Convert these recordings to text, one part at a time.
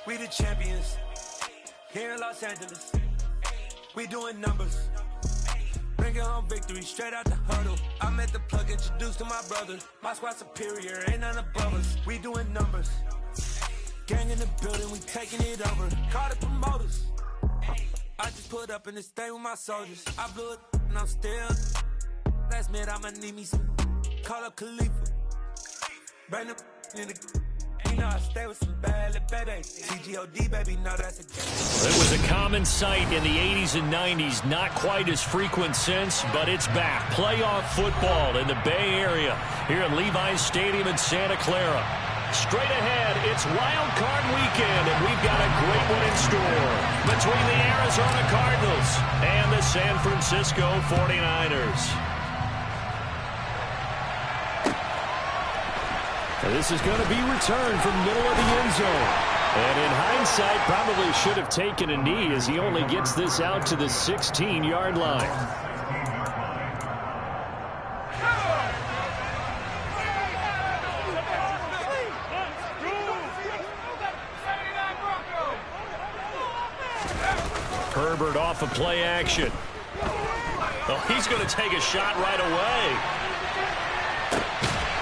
We the champions here in Los Angeles. We doing numbers. Bringing home victory straight out the huddle. I met the plug, introduced to my brothers. My squad superior, ain't none above us. We doing numbers. Gang in the building, we taking it over. Call the promoters. I just put up in this thing with my soldiers. I blew it and I'm still. Last minute I'ma need me some. Call up Khalifa. Bring them in the. You know I stay with some bad little baby. TGOD, baby, no, that's a game. It was a common sight in the 80s and 90s. Not quite as frequent since, but it's back. Playoff football in the Bay Area here at Levi's Stadium in Santa Clara. Straight ahead, it's Wild Card Weekend, and we've got a great one in store between the Arizona Cardinals and the San Francisco 49ers. This is going to be returned from middle of the end zone. And in hindsight, probably should have taken a knee as he only gets this out to the 16-yard line. Herbert off of play action. Oh, he's going to take a shot right away.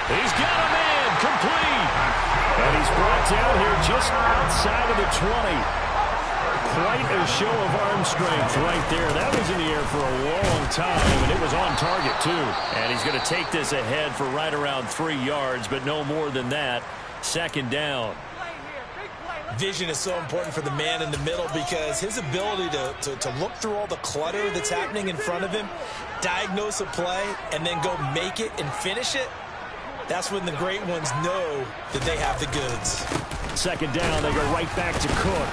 He's got a man complete. And he's brought down here just outside of the 20. Quite a show of arm strength right there. That was in the air for a long time, and it was on target, too. And he's going to take this ahead for right around 3 yards, but no more than that. Second down. Vision is so important for the man in the middle because his ability to look through all the clutter that's happening in front of him, diagnose a play, and then go make it and finish it, that's when the great ones know that they have the goods. Second down, they go right back to Cook.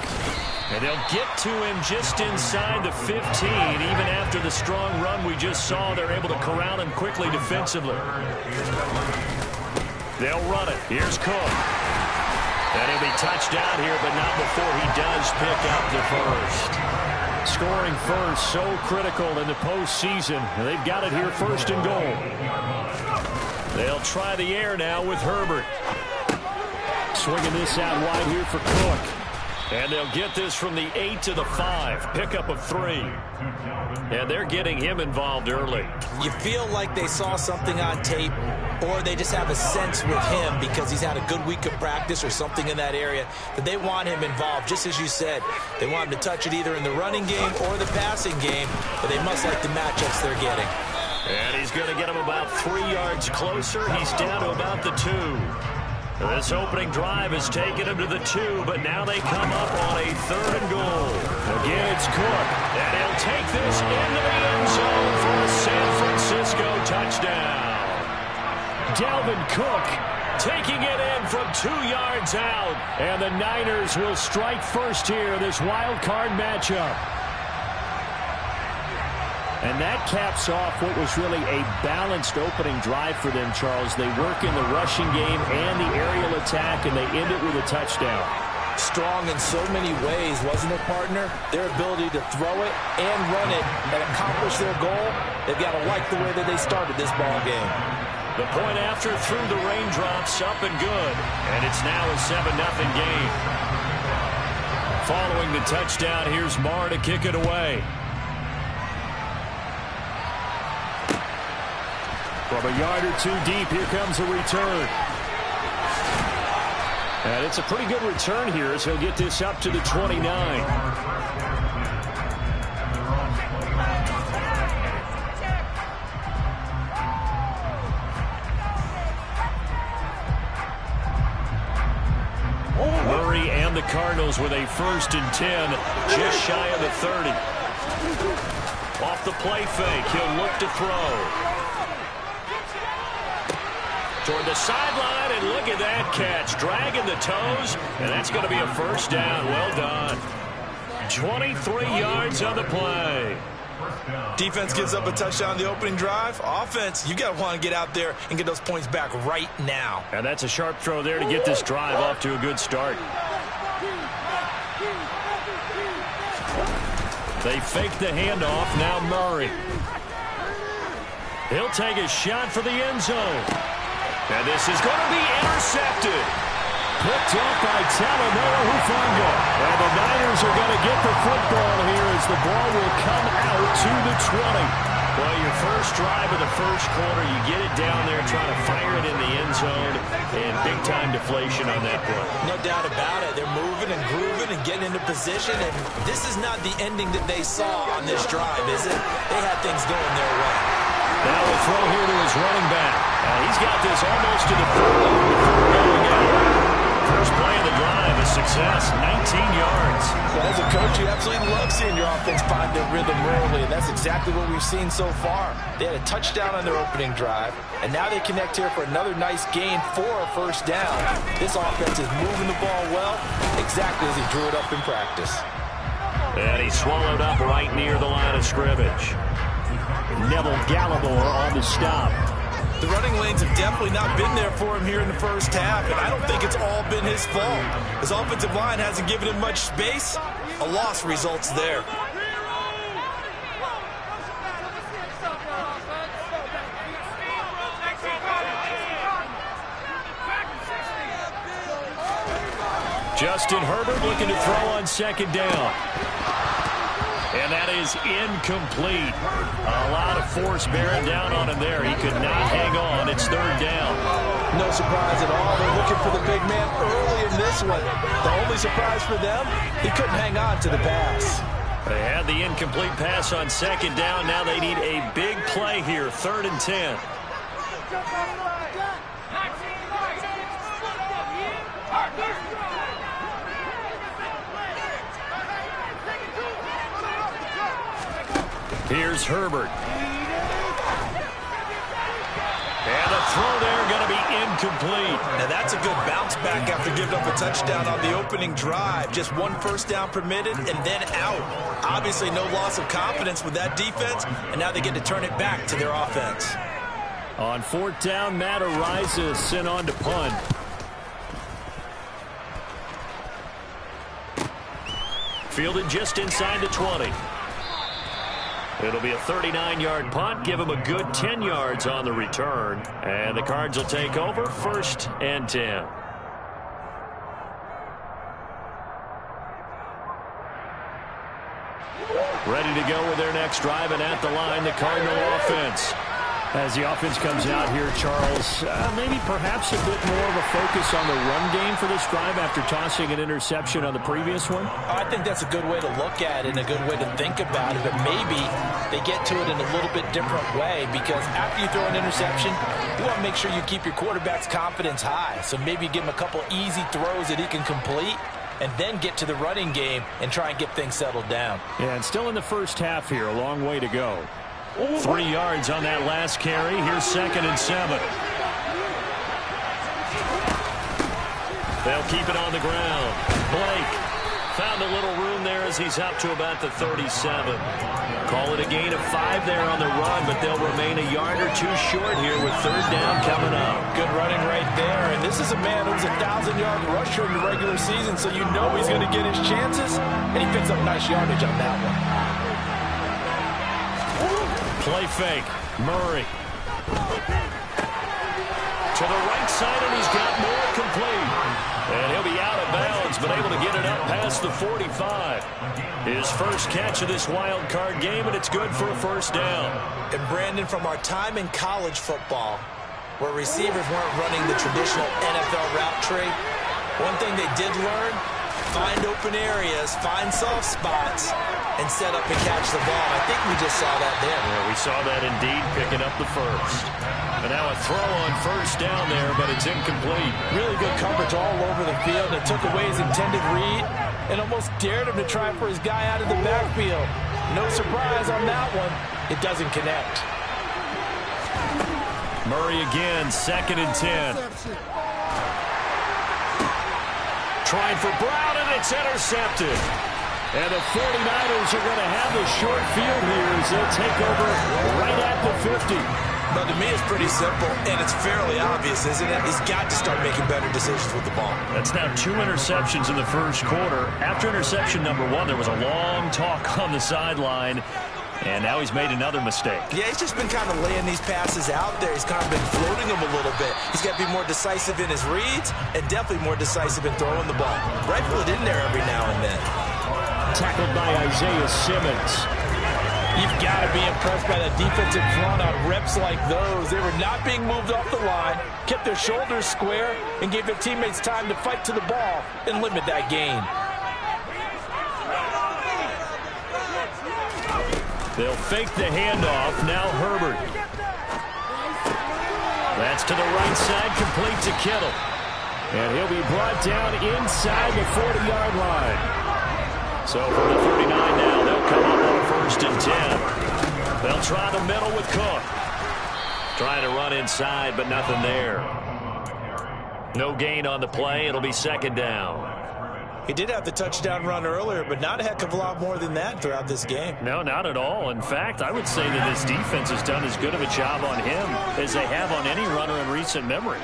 And they'll get to him just inside the 15. Even after the strong run we just saw, they're able to corral him quickly defensively. They'll run it. Here's Cook. And he'll be touched down here, but not before he does pick up the first. Scoring first, so critical in the postseason. And they've got it here first and goal. They'll try the air now with Herbert. Swinging this out wide here for Cook. And they'll get this from the 8 to the 5. Pickup of 3. And they're getting him involved early. You feel like they saw something on tape, or they just have a sense with him because he's had a good week of practice or something in that area that they want him involved. Just as you said, they want him to touch it either in the running game or the passing game, but they must like the matchups they're getting. And he's going to get him about 3 yards closer. He's down to about the 2. This opening drive has taken him to the 2, but now they come up on a 3rd and goal. Again, it's Cook, and he'll take this into the end zone for a San Francisco touchdown. Dalvin Cook taking it in from 2 yards out, and the Niners will strike first here in this wild card matchup. And that caps off what was really a balanced opening drive for them, Charles. They work in the rushing game and the aerial attack, and they end it with a touchdown. Strong in so many ways, wasn't it, partner? Their ability to throw it and run it and accomplish their goal, they've got to like the way that they started this ball game. The point after through the raindrops, up and good. And it's now a 7-0 game. Following the touchdown, here's Marr to kick it away. From a yard or 2 deep, here comes a return. And it's a pretty good return here as he'll get this up to the 29. Murray and the Cardinals with a 1st and 10, just shy of the 30. Off the play fake, he'll look to throw. Toward the sideline, and look at that catch. Dragging the toes, and that's going to be a 1st down. Well done. 23 yards on the play. Defense gives up a touchdown on the opening drive. Offense, you got to want to get out there and get those points back right now. And that's a sharp throw there to get this drive off to a good start. They fake the handoff. Now Murray. He'll take a shot for the end zone. And this is going to be intercepted. Picked up by Talanoa Hufanga. get the football here as the ball will come out to the 20. Well, your first drive of the first quarter, you get it down there, trying to fire it in the end zone, and big-time deflation on that play. No doubt about it. They're moving and grooving and getting into position, and this is not the ending that they saw on this drive, is it? They had things going their way. Now we'll throw here to his running back. He's got this almost to the 40 before going out. First play of the drive, a success, 19 yards. Well, as a coach, you absolutely love seeing your offense find their rhythm early, and that's exactly what we've seen so far. They had a touchdown on their opening drive, and now they connect here for another nice gain for a first down. This offense is moving the ball well, exactly as he drew it up in practice. And he swallowed up right near the line of scrimmage. Neville Gallimore on the stop. The running lanes have definitely not been there for him here in the first half, and I don't think it's all been his fault. His offensive line hasn't given him much space. A loss results there. Justin Herbert looking to throw on second down. And that is incomplete. A lot of force bearing down on him there. He could not hang on. It's third down. No surprise at all. They're looking for the big man early in this one. The only surprise for them, he couldn't hang on to the pass. They had the incomplete pass on second down. Now they need a big play here, 3rd and 10. Here's Herbert. And the throw there going to be incomplete. Now that's a good bounce back after giving up a touchdown on the opening drive. Just one first down permitted and then out. Obviously no loss of confidence with that defense, and now they get to turn it back to their offense. On 4th down, Matt Ariza sent on to punt. Fielded just inside the 20. It'll be a 39-yard punt. Give him a good 10 yards on the return. And the Cards will take over, 1st and 10. Ready to go with their next drive, and at the line, the Cardinal offense. As the offense comes out here, Charles, maybe perhaps a bit more of a focus on the run game for this drive after tossing an interception on the previous one? I think that's a good way to look at it and a good way to think about it, but maybe they get to it in a little bit different way, because after you throw an interception, you want to make sure you keep your quarterback's confidence high. So maybe give him a couple easy throws that he can complete, and then get to the running game and try and get things settled down. Yeah, and still in the first half here, a long way to go. 3 yards on that last carry. Here's 2nd and 7. They'll keep it on the ground. Blake found a little room there as he's up to about the 37. Call it a gain of 5 there on the run, but they'll remain a yard or two short here with 3rd down coming up. Good running right there, and this is a man who's a 1,000-yard rusher in the regular season, so you know he's going to get his chances, and he picks up nice yardage on that one. Play fake. Murray. To the right side, and he's got more complete. And he'll be out of bounds, but able to get it up past the 45. His first catch of this wild card game, and it's good for a first down. And Brandon, from our time in college football, where receivers weren't running the traditional NFL route tree, one thing they did learn, find open areas, find soft spots, and set up and catch the ball. I think we just saw that there. Yeah, we saw that indeed, picking up the first. And now a throw on first down there, but it's incomplete. Really good coverage all over the field. It took away his intended read and almost dared him to try for his guy out of the backfield. No surprise on that one. It doesn't connect. Murray again, 2nd and 10. Trying for Brown, and it's intercepted. And the 49ers are going to have a short field here as they'll take over right at the 50. But to me, it's pretty simple, and it's fairly obvious, isn't it? He's got to start making better decisions with the ball. That's now 2 interceptions in the first quarter. After interception number 1, there was a long talk on the sideline, and now he's made another mistake. Yeah, he's just been kind of laying these passes out there. He's kind of been floating them a little bit. He's got to be more decisive in his reads and definitely more decisive in throwing the ball. Rifle it in there every now and then. Tackle Isaiah Simmons. You've got to be impressed by that defensive front on reps like those. They were not being moved off the line, kept their shoulders square, and gave their teammates time to fight to the ball and limit that gain. They'll fake the handoff. Now Herbert. That's to the right side, complete to Kittle. And he'll be brought down inside the 40-yard line. So from the 39 now, they'll come up on 1st and 10. They'll try the middle with Cook. Trying to run inside, but nothing there. No gain on the play. It'll be 2nd down. He did have the touchdown run earlier, but not a heck of a lot more than that throughout this game. No, not at all. In fact, I would say that this defense has done as good of a job on him as they have on any runner in recent memory.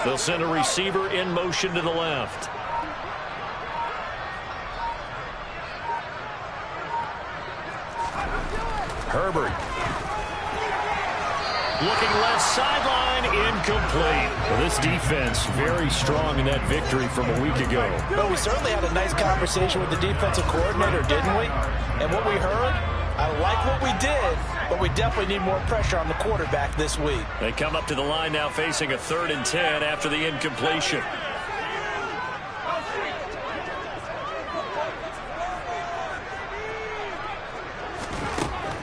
They'll send a receiver in motion to the left. Herbert. Looking left sideline, incomplete. Well, this defense very strong in that victory from a week ago. Well, we certainly had a nice conversation with the defensive coordinator, didn't we? And what we heard, I like what we did, but we definitely need more pressure on the quarterback this week. They come up to the line now facing a 3rd and 10 after the incompletion.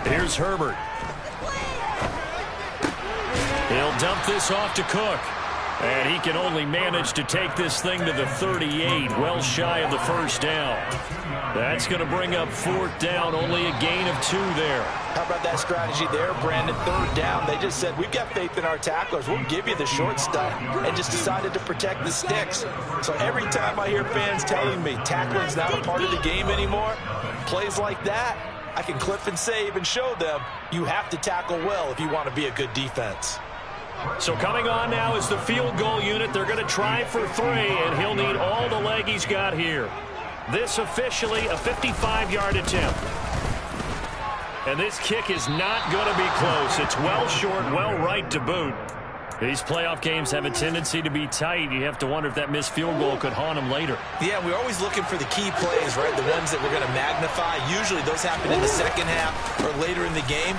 Here's Herbert. He'll dump this off to Cook. And he can only manage to take this thing to the 38, well shy of the 1st down. That's going to bring up 4th down, only a gain of 2 there. How about that strategy there, Brandon? 3rd down, they just said, we've got faith in our tacklers. We'll give you the short stuff, and just decided to protect the sticks. So every time I hear fans telling me tackling's not a part of the game anymore, plays like that, I can clip and save and show them you have to tackle well if you want to be a good defense. So coming on now is the field goal unit. They're going to try for 3, and he'll need all the leg he's got here. This officially a 55-yard attempt. And this kick is not going to be close. It's well short, well right to boot. These playoff games have a tendency to be tight. You have to wonder if that missed field goal could haunt him later. Yeah, we're always looking for the key plays, right? The ones that we're going to magnify. Usually those happen in the second half or later in the game.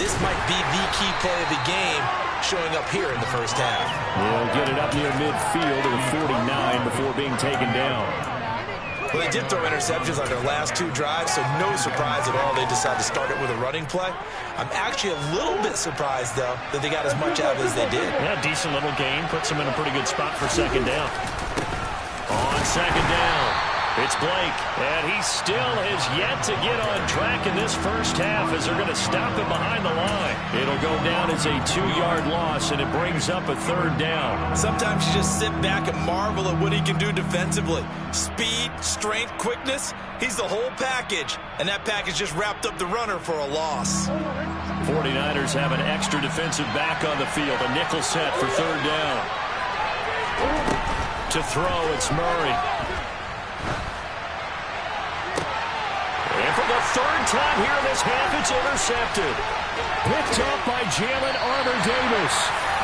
This might be the key play of the game showing up here in the first half. He'll get it up near midfield to the 49 before being taken down. Well, they did throw interceptions on their last 2 drives, so no surprise at all they decided to start it with a running play. I'm actually a little bit surprised, though, that they got as much out of it as they did. Yeah, decent little gain. Puts them in a pretty good spot for 2nd down. On 2nd down, it's Blake, and he still has yet to get on track in this first half as they're going to stop him behind the line. It'll go down as a 2-yard loss, and it brings up a 3rd down. Sometimes you just sit back and marvel at what he can do defensively. Speed, strength, quickness, he's the whole package, and that package just wrapped up the runner for a loss. 49ers have an extra defensive back on the field, a nickel set for 3rd down. To throw, it's Murray. And for the 3rd time here in this half, it's intercepted. Picked up by Jalen Armour-Davis.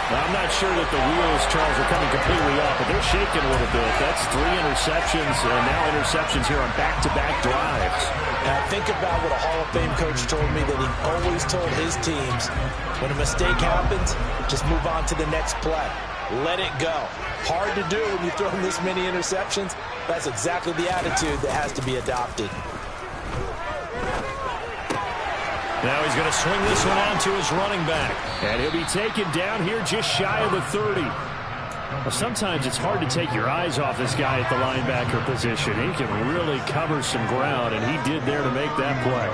Now, I'm not sure that the wheels, Charles, are coming completely off, but they're shaking a little bit. That's 3 interceptions, and now interceptions here on back-to-back drives. Now, think about what a Hall of Fame coach told me, that he always told his teams, when a mistake happens, just move on to the next play. Let it go. Hard to do when you throw this many interceptions. That's exactly the attitude that has to be adopted. Now he's going to swing this one out to his running back. And he'll be taken down here just shy of the 30. Well, sometimes it's hard to take your eyes off this guy at the linebacker position. He can really cover some ground, and he did there to make that play.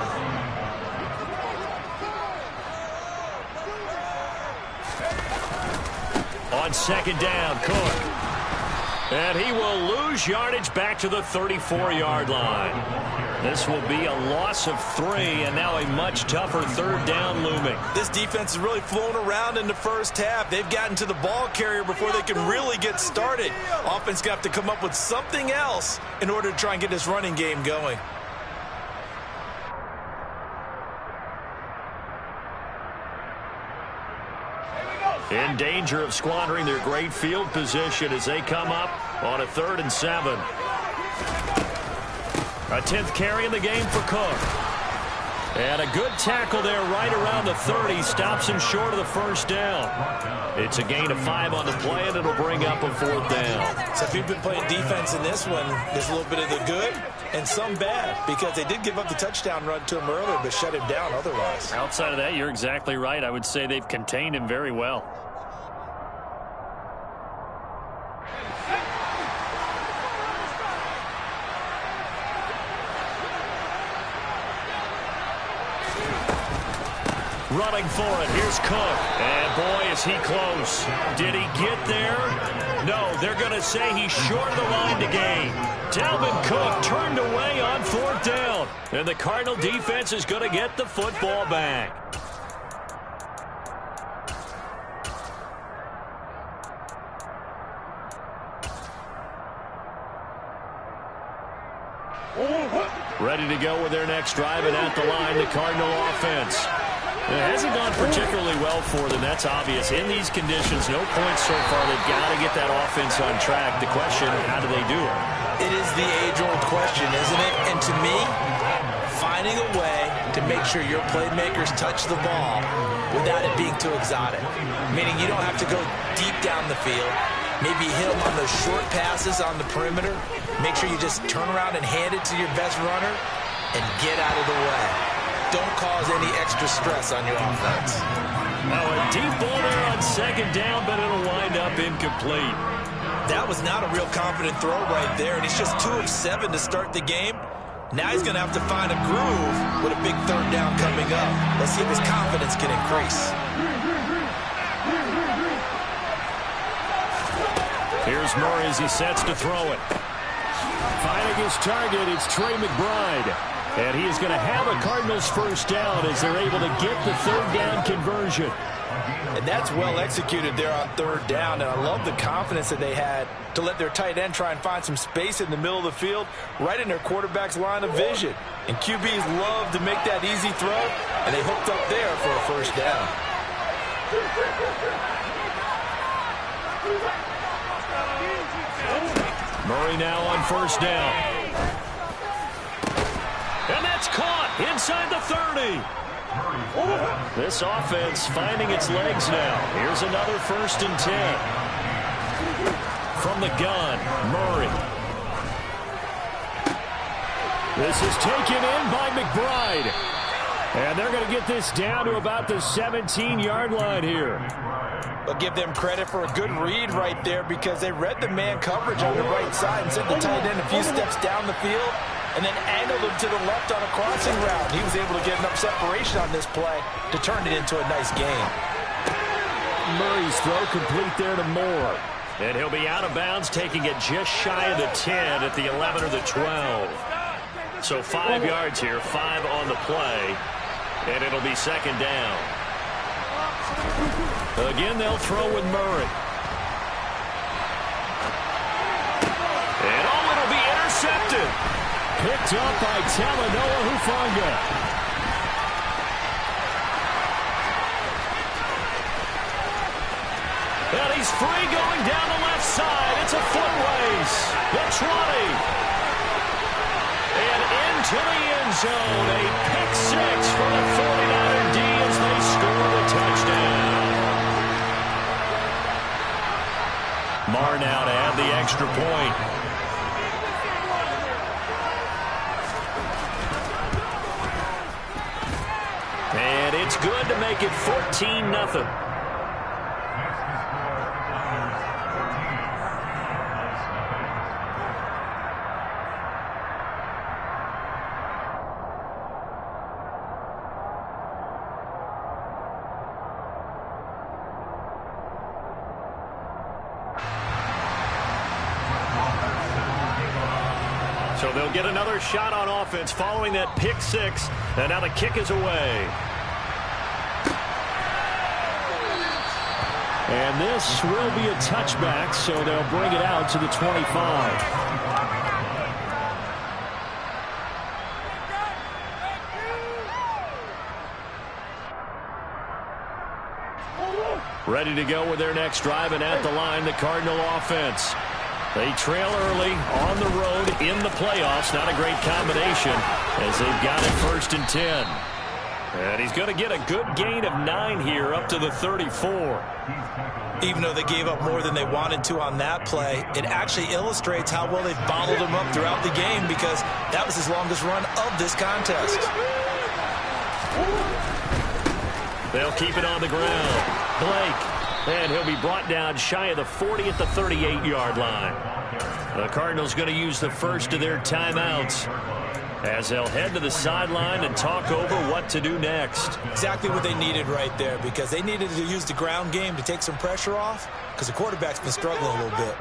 On 2nd down, Cook. And he will lose yardage back to the 34-yard line. This will be a loss of 3, and now a much tougher 3rd down looming. This defense has really flown around in the first half. They've gotten to the ball carrier before they can really get started. Offense going to have to come up with something else in order to try and get this running game going. in danger of squandering their great field position as they come up on a 3rd and 7. A 10th carry in the game for Cook. And a good tackle there right around the 30. Stops him short of the first down. It's a gain of 5 on the play, and it'll bring up a 4th down. So if you've been playing defense in this one, there's a little bit of the good and some bad, because they did give up the touchdown run to him earlier, but shut him down otherwise. Outside of that, you're exactly right. I would say they've contained him very well. Running for it. Here's Cook. And boy, is he close. Did he get there? No, they're going to say he's short of the line to gain. Dalvin Cook turned away on 4th down. And the Cardinal defense is going to get the football back. Ready to go with their next drive, and at the line, the Cardinal offense. It hasn't gone particularly well for them. That's obvious. In these conditions, no points so far. They've got to get that offense on track. The question, how do they do it? It is the age-old question, isn't it? And to me, finding a way to make sure your playmakers touch the ball without it being too exotic. Meaning you don't have to go deep down the field. Maybe hit them on those short passes on the perimeter. Make sure you just turn around and hand it to your best runner and get out of the way. Don't cause any extra stress on your offense. Now a deep ball there on 2nd down, but it'll wind up incomplete. That was not a real confident throw right there, and he's just 2 of 7 to start the game. Now he's going to have to find a groove with a big 3rd down coming up. Let's see if his confidence can increase. Here's Murray as he sets to throw it. Finding his target, it's Trey McBride. And he is going to have a Cardinals first down as they're able to get the 3rd down conversion. And that's well executed there on 3rd down. And I love the confidence that they had to let their tight end try and find some space in the middle of the field, right in their quarterback's line of vision. And QBs love to make that easy throw, and they hooked up there for a first down. Murray now on 1st down. And that's caught inside the 30. This offense finding its legs now. Here's another 1st and 10. From the gun, Murray. This is taken in by McBride. And they're going to get this down to about the 17-yard line here. I'll give them credit for a good read right there, because they read the man coverage on the right side and sent the tight end a few steps down the field and then angled him to the left on a crossing route. He was able to get enough separation on this play to turn it into a nice gain. Murray's throw complete there to Moore. And he'll be out of bounds, taking it just shy of the 10 at the 11 or the 12. So 5 yards here, 5 on the play, and it'll be 2nd down. Again, they'll throw with Murray. And it'll be intercepted. Picked up by Talanoa Hufanga. And he's free going down the left side. It's a foot race. The 20. And into the end zone. A pick 6 for the 49er D as they score the touchdown. Marr now to add the extra point. And it's good to make it 14-0. So they'll get another shot on offense following that pick 6. And now the kick is away. And this will be a touchback, so they'll bring it out to the 25. Ready to go with their next drive, and at the line, the Cardinal offense. They trail early on the road in the playoffs. Not a great combination as they've got it 1st and 10. And he's going to get a good gain of 9 here up to the 34. Even though they gave up more than they wanted to on that play, it actually illustrates how well they've bottled him up throughout the game, because that was his longest run of this contest. They'll keep it on the ground. Blake. And he'll be brought down shy of the 40 at the 38-yard line. The Cardinals going to use the first of their timeouts as they'll head to the sideline and talk over what to do next. Exactly what they needed right there, because they needed to use the ground game to take some pressure off, because the quarterback's been struggling a little bit.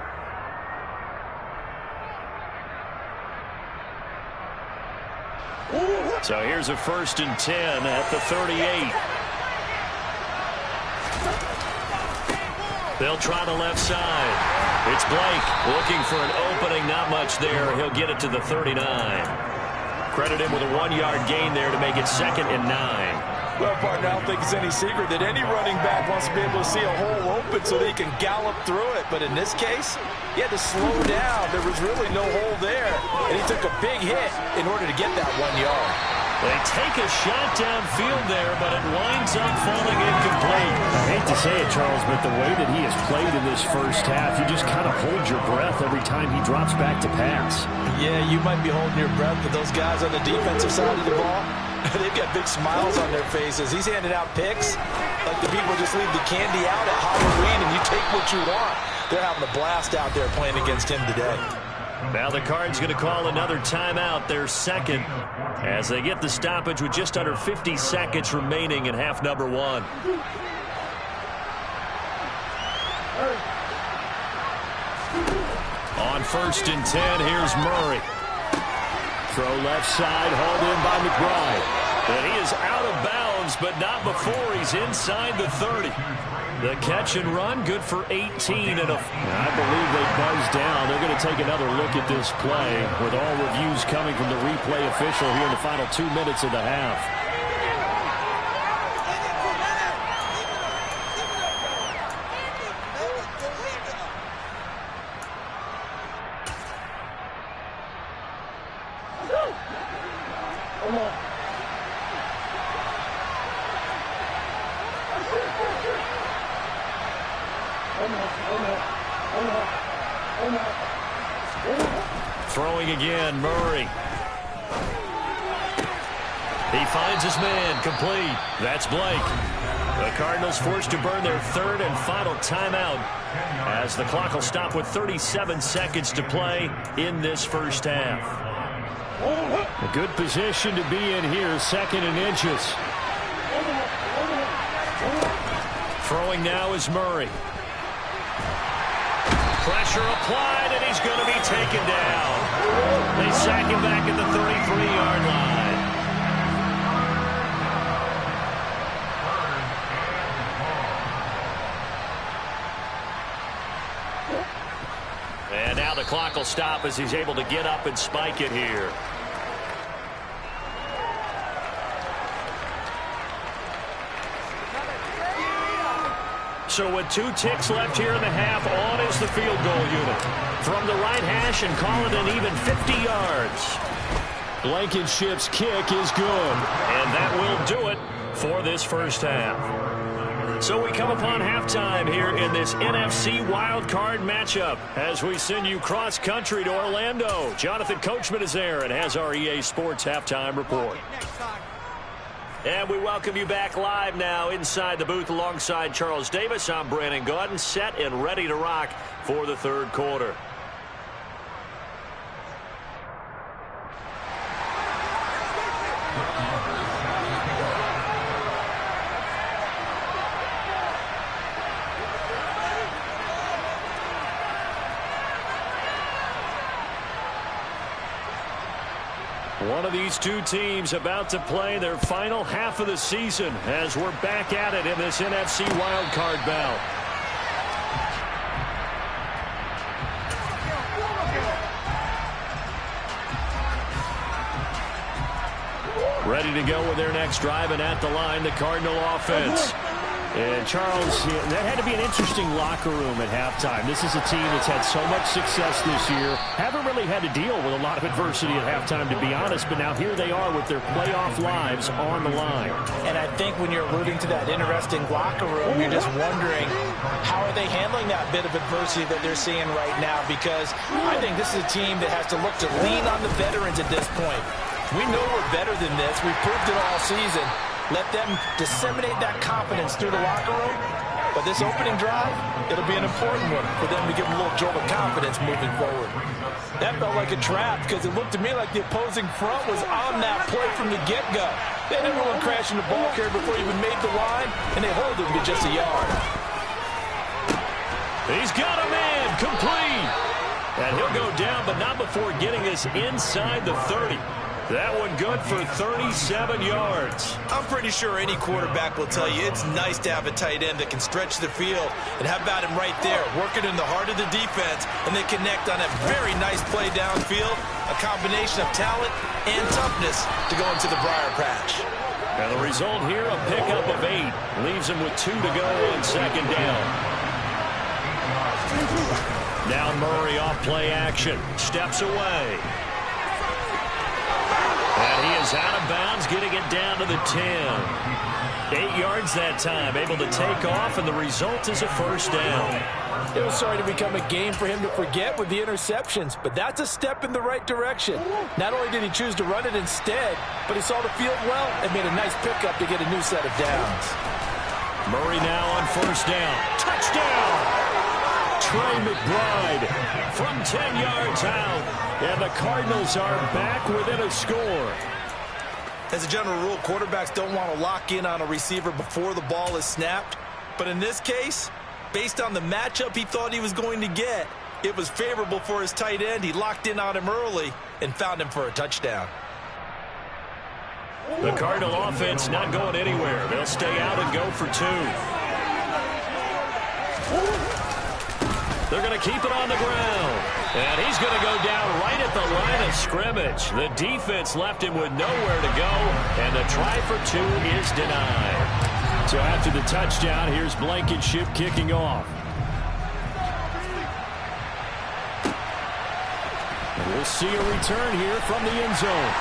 So here's a 1st and 10 at the 38. They'll try the left side. It's Blake looking for an opening. Not much there. He'll get it to the 39. Credit him with a 1-yard gain there to make it 2nd and 9. Well, partner, I don't think it's any secret that any running back wants to be able to see a hole open so that he can gallop through it. But in this case, he had to slow down. There was really no hole there, and he took a big hit in order to get that 1 yard. They take a shot downfield there, but it winds up falling incomplete. I hate to say it, Charles, but the way that he has played in this first half, you just kind of hold your breath every time he drops back to pass. Yeah, you might be holding your breath, but those guys on the defensive side of the ball, they've got big smiles on their faces. He's handing out picks like the people just leave the candy out at Halloween and you take what you want. They're having a blast out there playing against him today. Now the Cards going to call another timeout, their 2nd, as they get the stoppage with just under 50 seconds remaining in half number 1. On 1st and 10, here's Murray. Throw left side, hauled in by McBride. And he is out of bounds, but not before he's inside the 30. The catch and run, good for 18. And I believe they buzzed down. They're going to take another look at this play with all reviews coming from the replay official here in the final 2 minutes of the half. Throwing again, Murray. He finds his man, complete. That's Blake. The Cardinals forced to burn their 3rd and final timeout as the clock will stop with 37 seconds to play in this first half. A good position to be in here, 2nd and inches. Throwing now is Murray. Pressure applied, and he's going to be taken down. They sack him back at the 33-yard line. And now the clock will stop as he's able to get up and spike it here. So with 2 ticks left here in the half, on is the field goal unit. From the right hash and call it an even 50 yards. Blankenship's kick is good. And that will do it for this first half. So we come upon halftime here in this NFC wildcard matchup as we send you cross-country to Orlando. Jonathan Coachman is there and has our EA Sports halftime report. And we welcome you back live now inside the booth alongside Charles Davis. I'm Brandon Gaudin, set and ready to rock for the 3rd quarter. One of these 2 teams about to play their final half of the season as we're back at it in this NFC wildcard bout. Ready to go with their next drive, and at the line, the Cardinal offense. And, Charles, that had to be an interesting locker room at halftime. This is a team that's had so much success this year. Haven't really had to deal with a lot of adversity at halftime, to be honest. But now here they are with their playoff lives on the line. And I think when you're alluding to that interesting locker room, you're just wondering how are they handling that bit of adversity that they're seeing right now. Because I think this is a team that has to look to lean on the veterans at this point. We know we're better than this. We've proved it all season. Let them disseminate that confidence through the locker room. But this opening drive, it'll be an important one for them to give them a little jolt of confidence moving forward. That felt like a trap because it looked to me like the opposing front was on that play from the get-go. They had everyone crashing the ball carrier before he even made the line, and they hold him to just a yard. He's got a man, complete. And he'll go down, but not before getting this inside the 30. That one good for 37 yards. I'm pretty sure any quarterback will tell you it's nice to have a tight end that can stretch the field. And how about him right there, working in the heart of the defense, and they connect on a very nice play downfield, a combination of talent and toughness to go into the briar patch. And the result here, a pickup of 8. Leaves him with 2 to go on second down. Now Murray off play action. Steps away. And he is out of bounds, getting it down to the 10. 8 yards that time, able to take off, and the result is a first down. It was starting to become a game for him to forget with the interceptions, but that's a step in the right direction. Not only did he choose to run it instead, but he saw the field well and made a nice pickup to get a new set of downs. Murray now on first down. Touchdown! Trey McBride from 10 yards out. And the Cardinals are back within a score. As a general rule, quarterbacks don't want to lock in on a receiver before the ball is snapped. But in this case, based on the matchup he thought he was going to get, it was favorable for his tight end. He locked in on him early and found him for a touchdown. The Cardinal offense not going anywhere. They'll stay out and go for 2. They're going to keep it on the ground. And he's going to go down right at the line of scrimmage. The defense left him with nowhere to go. And the try for 2 is denied. So after the touchdown, here's Blankenship kicking off. And we'll see a return here from the end zone.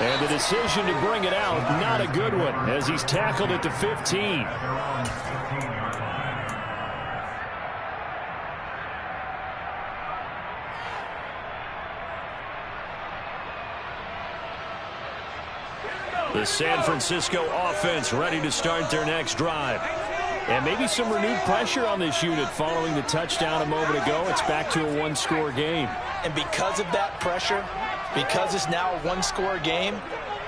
And the decision to bring it out, not a good one, as he's tackled at the 15. The San Francisco offense ready to start their next drive. And maybe some renewed pressure on this unit following the touchdown a moment ago. It's back to a one-score game. And because of that pressure, because it's now a one-score game,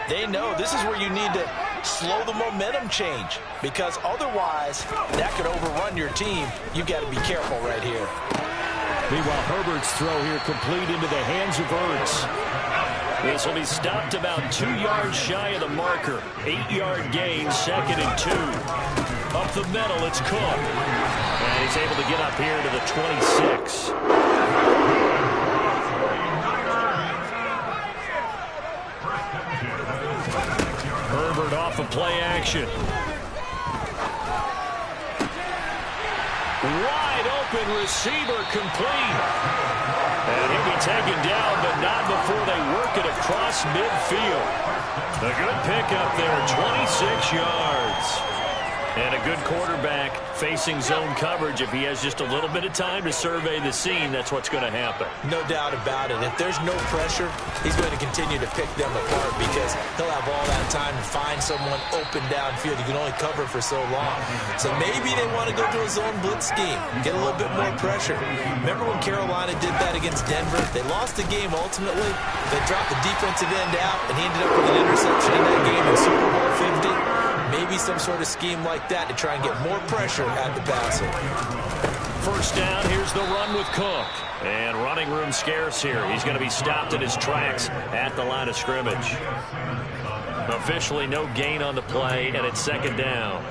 they know this is where you need to slow the momentum change. Because otherwise, that could overrun your team. You've got to be careful right here. Meanwhile, Herbert's throw here complete into the hands of Ertz. This will be stopped about 2 yards shy of the marker. 8-yard gain, 2nd and 2. Up the middle, it's Cook. And he's able to get up here to the 26. Herbert off of play action. Wide open receiver complete. And he'll be taken down, but not before they work it across midfield. A good pickup there, 26 yards. And a good quarterback facing zone coverage. If he has just a little bit of time to survey the scene, that's what's going to happen. No doubt about it. If there's no pressure, he's going to continue to pick them apart because he'll have all that time to find someone open downfield. He can only cover for so long. So maybe they want to go to a zone blitz scheme, get a little bit more pressure. Remember when Carolina did that against Denver? They lost the game ultimately. They dropped the defensive end out, and he ended up with an interception in that game in Super Bowl 50. Maybe some sort of scheme like that to try and get more pressure at the passer. First down, here's the run with Cook. And running room scarce here. He's going to be stopped in his tracks at the line of scrimmage. Officially no gain on the play, and it's 2nd down.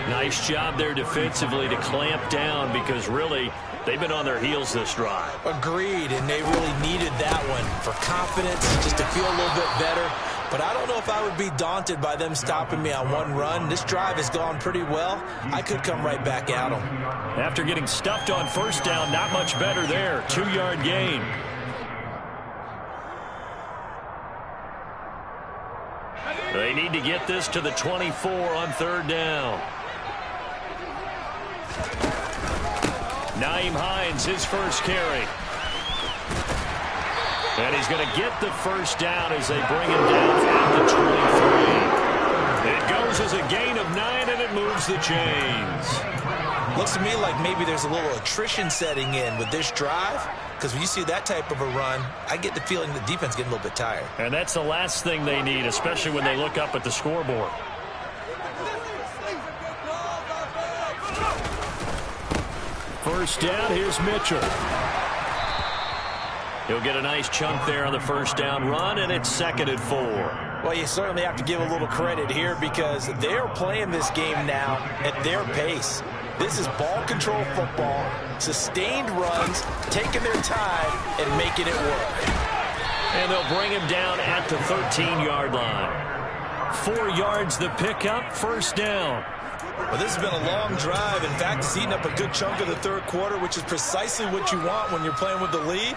Nice job there defensively to clamp down because really they've been on their heels this drive. Agreed, and they really needed that one for confidence, just to feel a little bit better. but I don't know if I would be daunted by them stopping me on one run. This drive has gone pretty well. I could come right back at them. After getting stuffed on first down, not much better there. 2-yard gain. They need to get this to the 24 on third down. Nyheim Hines, his first carry. And he's going to get the first down as they bring him down at the 23. It goes as a gain of 9, and it moves the chains. Looks to me like maybe there's a little attrition setting in with this drive, because when you see that type of a run, I get the feeling the defense is getting a little bit tired. And that's the last thing they need, especially when they look up at the scoreboard. First down, here's Mitchell. He'll get a nice chunk there on the first down run, and it's 2nd and 4. Well, you certainly have to give a little credit here because they're playing this game now at their pace. This is ball control football, sustained runs, taking their time and making it work. And they'll bring him down at the 13-yard line. 4 yards the pickup, first down. Well, this has been a long drive. In fact, it's eaten up a good chunk of the third quarter, which is precisely what you want when you're playing with the lead.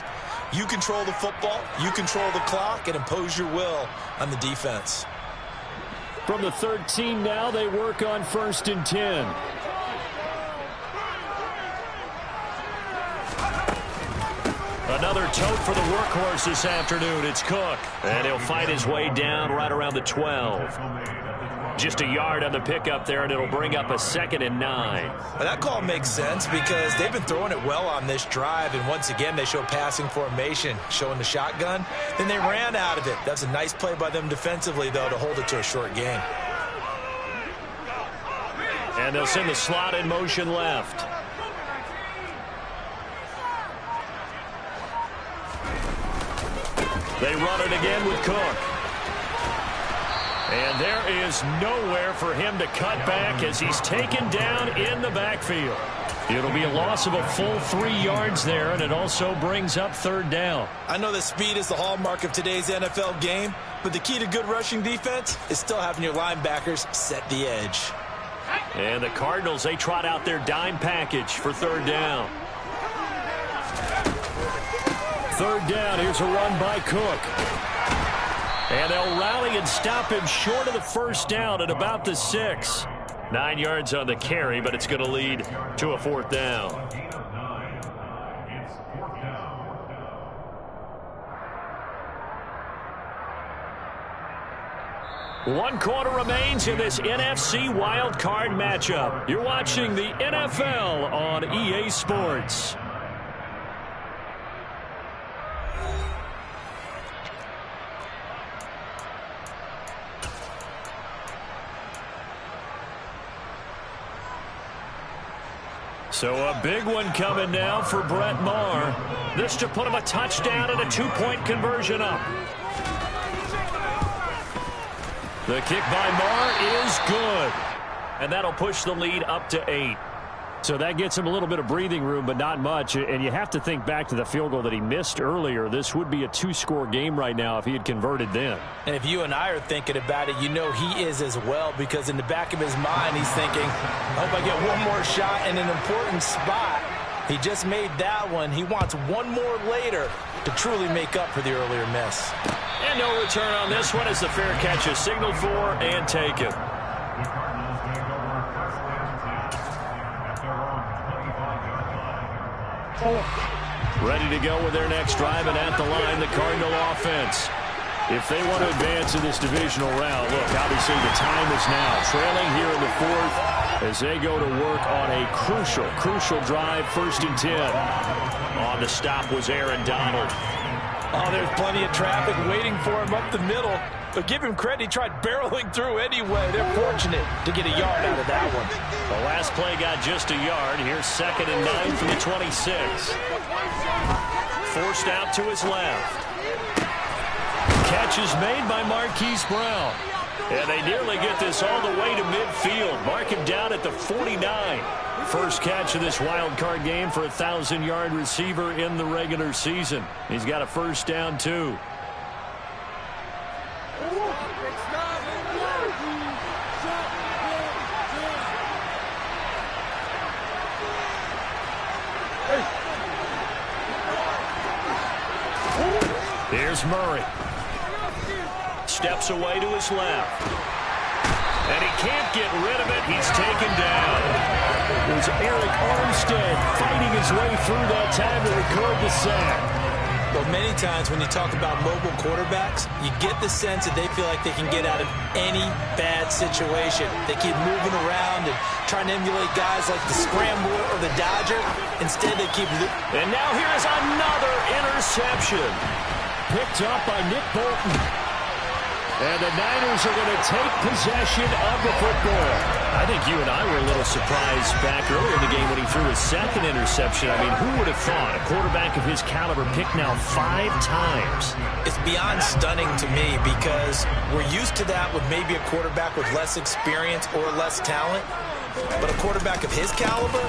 You control the football, you control the clock, and impose your will on the defense. From the 13 now, they work on 1st and 10. Another tote for the workhorse this afternoon. It's Cook. And he'll fight his way down right around the 12. Just a yard on the pickup there, and it'll bring up a 2nd and 9. Well, that call makes sense because they've been throwing it well on this drive, and once again they show passing formation, showing the shotgun. Then they ran out of it. That's a nice play by them defensively, though, to hold it to a short gain. And they'll send the slot in motion left. They run it again with Cook. And there is nowhere for him to cut back as he's taken down in the backfield. It'll be a loss of a full 3 yards there, and it also brings up third down. I know that speed is the hallmark of today's NFL game, but the key to good rushing defense is still having your linebackers set the edge. And the Cardinals, they trot out their dime package for third down. Third down, here's a run by Cook. And they'll rally and stop him short of the first down at about the 6. 9 yards on the carry, but it's going to lead to a 4th down. One quarter remains in this NFC Wild Card matchup. You're watching the NFL on EA Sports. So a big one coming now for Brett Maher. This to put him a touchdown and a 2-point conversion up. The kick by Maher is good. And that'll push the lead up to 8. So that gets him a little bit of breathing room, but not much. And you have to think back to the field goal that he missed earlier. This would be a 2-score game right now if he had converted then. And if you and I are thinking about it, you know he is as well, because in the back of his mind, he's thinking, I hope I get one more shot in an important spot. He just made that one. He wants one more later to truly make up for the earlier miss. And no return on this one as the fair catch is signaled for and taken. Ready to go with their next drive, and at the line, the Cardinal offense. If they want to advance in this divisional round, look, obviously the time is now. Trailing here in the 4th as they go to work on a crucial drive, 1st and 10. On the stop was Aaron Donald. Oh, there's plenty of traffic waiting for him up the middle. But give him credit, he tried barreling through anyway. They're fortunate to get a yard out of that one. The last play got just a yard. Here's 2nd and 9 from the 26. Forced out to his left. Catch is made by Marquise Brown. And they nearly get this all the way to midfield. Mark him down at the 49. First catch of this wild card game for a 1,000-yard receiver in the regular season. He's got a first down, too. Here's Murray. Steps away to his left. And he can't get rid of it. He's taken down. It was Eric Armstead fighting his way through that time to record the sack. Well, many times when you talk about mobile quarterbacks, you get the sense that they feel like they can get out of any bad situation. They keep moving around and trying to emulate guys like the Scrambler or the Dodger. Instead, they keep... And now here is another interception. Picked up by Nick Bolton. And the Niners are going to take possession of the football. I think you and I were a little surprised back earlier in the game when he threw his second interception. I mean, who would have thought a quarterback of his caliber picked now 5 times? It's beyond stunning to me because we're used to that with maybe a quarterback with less experience or less talent. But a quarterback of his caliber,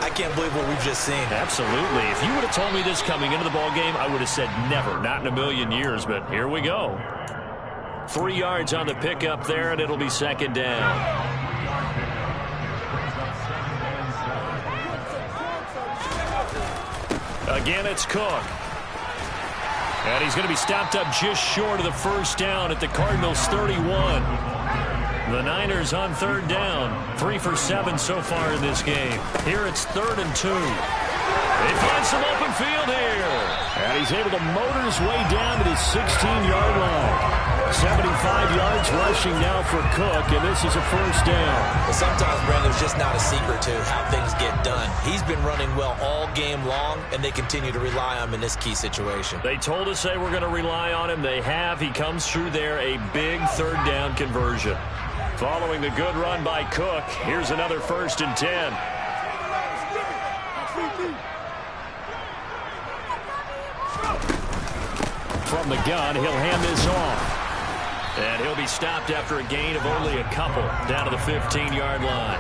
I can't believe what we've just seen. Absolutely. If you would have told me this coming into the ball game, I would have said never, not in a million years. But here we go. 3 yards on the pickup there, and it'll be second down. Again, it's Cook. And he's going to be stopped up just short of the first down at the Cardinals' 31. The Niners on third down. 3 for 7 so far in this game. Here it's 3rd and 2. They find some open field here. And he's able to motor his way down to the 16-yard line. 75 yards rushing now for Cook, and this is a first down. Well, sometimes, Brandon, there's just not a secret to how things get done. He's been running well all game long, and they continue to rely on him in this key situation. They told us they were going to rely on him. They have. He comes through there, a big third down conversion. Following the good run by Cook, here's another 1st and 10. From the gun, he'll hand this off. And he'll be stopped after a gain of only a couple down to the 15-yard line.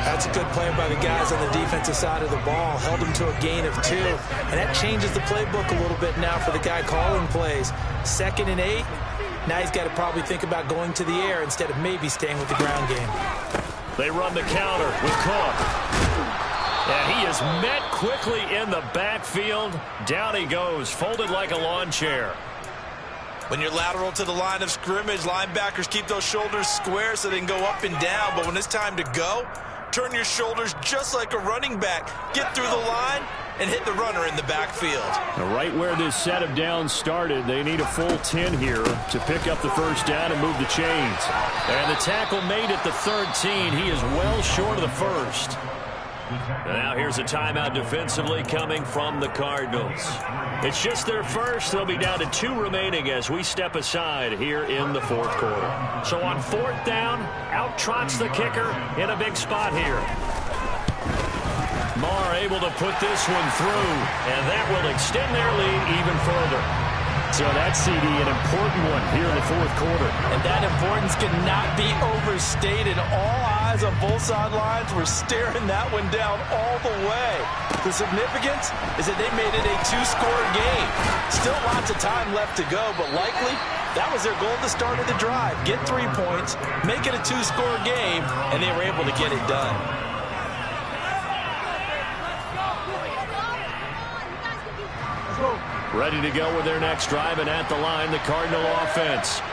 That's a good play by the guys on the defensive side of the ball. Held him to a gain of 2. And that changes the playbook a little bit now for the guy calling plays. 2nd and 8. Now he's got to probably think about going to the air instead of maybe staying with the ground game. They run the counter with Cook. And he is met quickly in the backfield. Down he goes, folded like a lawn chair. When you're lateral to the line of scrimmage, linebackers keep those shoulders square so they can go up and down. But when it's time to go, turn your shoulders just like a running back. Get through the line and hit the runner in the backfield. Now, right where this set of downs started, they need a full 10 here to pick up the first down and move the chains. And the tackle made at the 13. He is well short of the first. And now here's a timeout defensively coming from the Cardinals. It's just their first. They'll be down to 2 remaining as we step aside here in the 4th quarter. So on 4th down, out trots the kicker in a big spot here. Marr able to put this one through, and that will extend their lead even further. So that's, CD, an important one here in the 4th quarter. And that importance cannot be overstated. All eyes on both sidelines were staring that one down all the way. The significance is that they made it a 2-score game. Still lots of time left to go, but likely that was their goal at the start of the drive. Get 3 points, make it a 2-score game, and they were able to get it done. Ready to go with their next drive, and at the line, the Cardinal offense.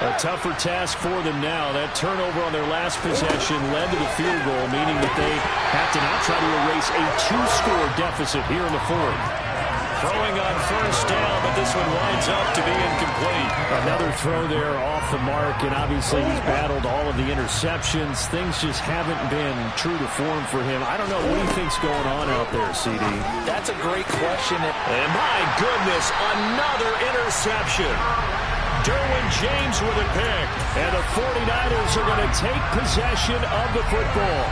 A tougher task for them now. That turnover on their last possession led to the field goal, meaning that they have to now try to erase a 2-score deficit here in the 4th. Throwing on first down, but this one winds up to be incomplete. Another throw there off the mark, and obviously he's battled all of the interceptions. Things just haven't been true to form for him. I don't know what he thinks going on out there, CD. That's a great question. And my goodness, another interception. Derwin James with a pick. And the 49ers are going to take possession of the football.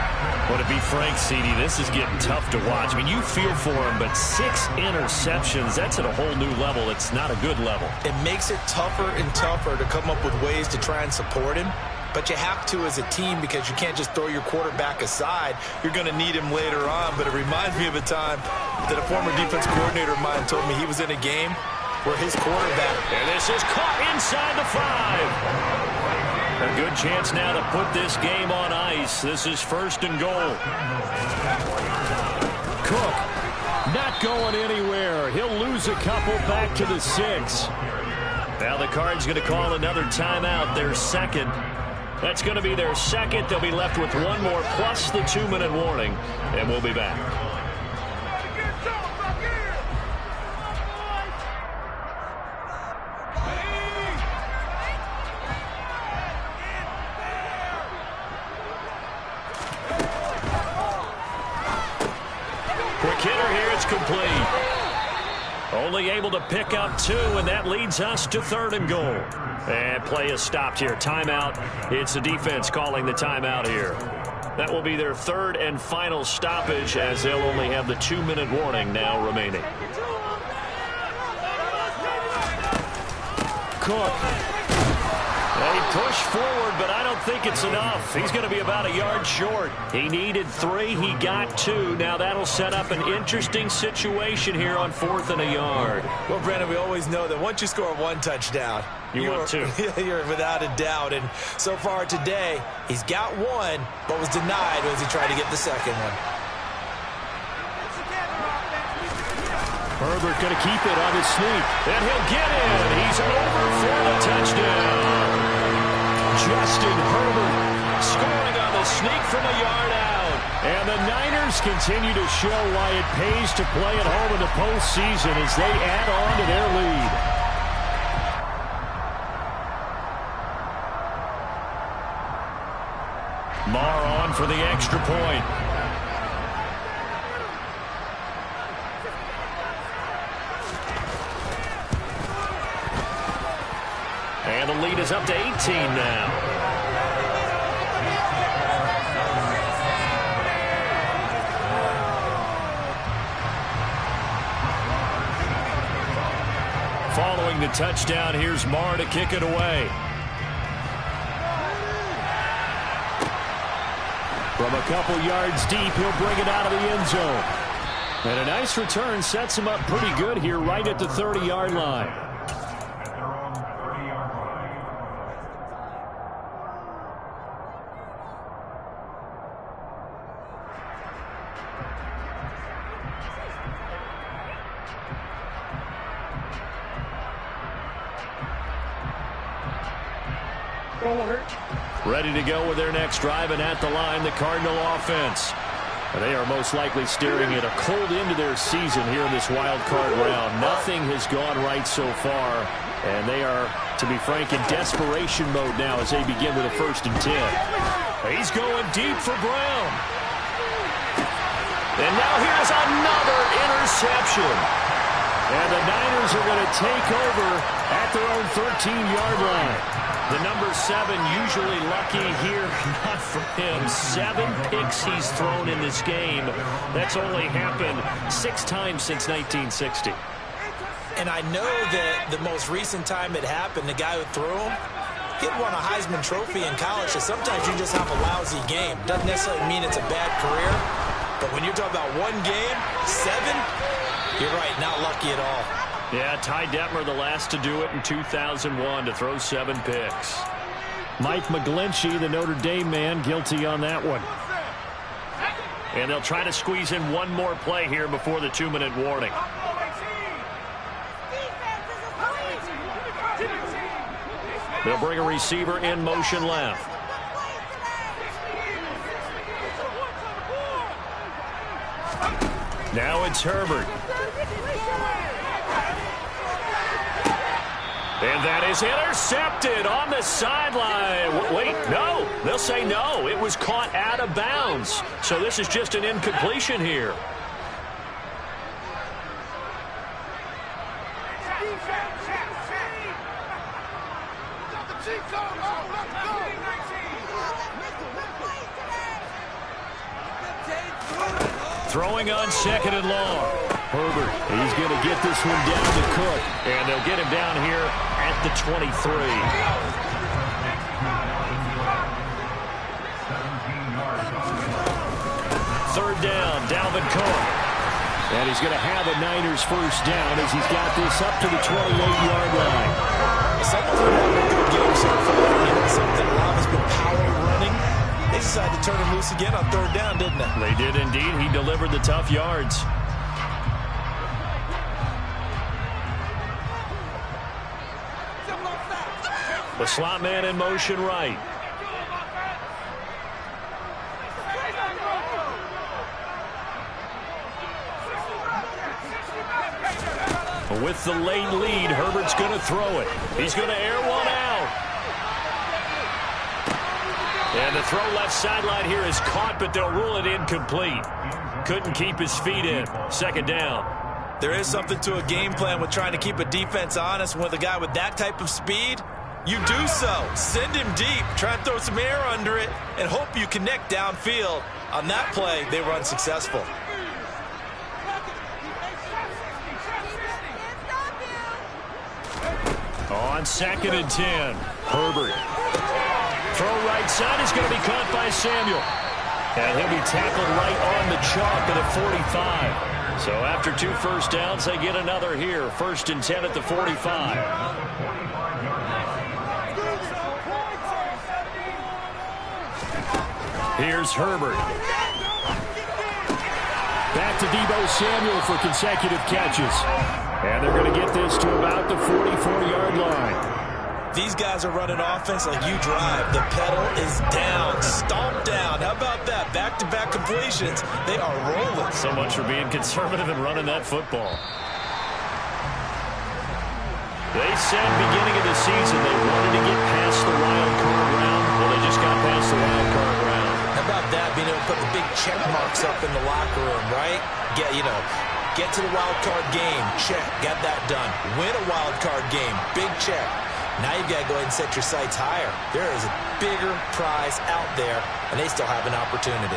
Well, to be frank, CD, this is getting tough to watch. I mean, you feel for him, but 6 interceptions, that's at a whole new level. It's not a good level. It makes it tougher and tougher to come up with ways to try and support him. But you have to as a team because you can't just throw your quarterback aside. You're going to need him later on. But it reminds me of a time that a former defense coordinator of mine told me he was in a game where his quarterback... And this is caught inside the 5. A good chance now to put this game on ice. This is 1st and goal. Cook Not going anywhere. He'll lose a couple back to the 6. Now the Cards going to call another timeout, their second. That's going to be their second. They'll be left with one more plus the 2-minute warning, and we'll be back. Quick hitter here, it's complete. Only able to pick up 2, and that leads us to 3rd and goal. And play is stopped here. Timeout. It's the defense calling the timeout here. That will be their 3rd and final stoppage, as they'll only have the 2-minute warning now remaining. Cook. They push forward, but I don't think it's enough. He's going to be about a yard short. He needed 3. He got 2. Now that'll set up an interesting situation here on 4th and a yard. Well, Brandon, we always know that once you score 1 touchdown, you're 2. You're without a doubt. And so far today, he's got 1, but was denied as he tried to get the second one. Herbert going to keep it on his sneak. And he'll get in. He's over for the touchdown. Justin Herbert scoring on the sneak from a yard out. And the Niners continue to show why it pays to play at home in the postseason as they add on to their lead. Marr on for the extra point. And the lead is up to 18 now. Following the touchdown, here's Marr to kick it away. From a couple yards deep, he'll bring it out of the end zone. And a nice return sets him up pretty good here right at the 30-yard line. Ready to go with their next drive, and at the line, the Cardinal offense. They are most likely staring at a cold end to their season here in this wild card round. Nothing has gone right so far, and they are, to be frank, in desperation mode now as they begin with a 1st and 10. He's going deep for Brown. And now here's another interception. And the Niners are going to take over at their own 13-yard line. The number 7 usually lucky here, not for him. 7 picks he's thrown in this game. That's only happened 6 times since 1960. And I know that the most recent time it happened, the guy who threw him, he had won a Heisman Trophy in college, so sometimes you just have a lousy game. Doesn't necessarily mean it's a bad career, but when you're talking about 1 game, 7, you're right, not lucky at all. Yeah, Ty Detmer the last to do it in 2001 to throw 7 picks. Mike McGlinchey, the Notre Dame man, guilty on that one. And they'll try to squeeze in one more play here before the 2-minute warning. They'll bring a receiver in motion left. Now it's Herbert. And that is intercepted on the sideline. Wait, no. They'll say no. It was caught out of bounds. So this is just an incompletion here. Throwing on 2nd and long. Herbert, he's going to get this one down to Cook. And they'll get him down here at the 23. 3rd down, Dalvin Cook. And he's going to have a Niners 1st down as he's got this up to the 28-yard line. Someone's been having a good game so far. You know something, a lot has been power running. They decided to turn him loose again on 3rd down, didn't they? They did indeed. He delivered the tough yards. The slot man in motion right. With the late lead, Herbert's going to throw it. He's going to air one out. And the throw left sideline here is caught, but they'll rule it incomplete. Couldn't keep his feet in. Second down. There is something to a game plan with trying to keep a defense honest. With a guy with that type of speed, you do so. Send him deep. Try and throw some air under it and hope you connect downfield. On that play, they were unsuccessful. On 2nd and 10, Herbert. Throw right side is going to be caught by Samuel. And he'll be tackled right on the chalk at the 45. So after 2 first downs, they get another here. 1st and 10 at the 45. Here's Herbert. Back to Deebo Samuel for consecutive catches. And they're going to get this to about the 44-yard line. These guys are running offense like you drive. The pedal is down, stomped down. How about that? Back-to-back completions. They are rolling. So much for being conservative and running that football. They said beginning of the season they wanted to get past the wild card round. Well, they just got past the wild card round. How about that? Being able to put the big check marks up in the locker room, right? Get to the wild card game. Check. Got that done. Win a wild card game. Big check. Now you've got to go ahead and set your sights higher. There is a bigger prize out there, and they still have an opportunity.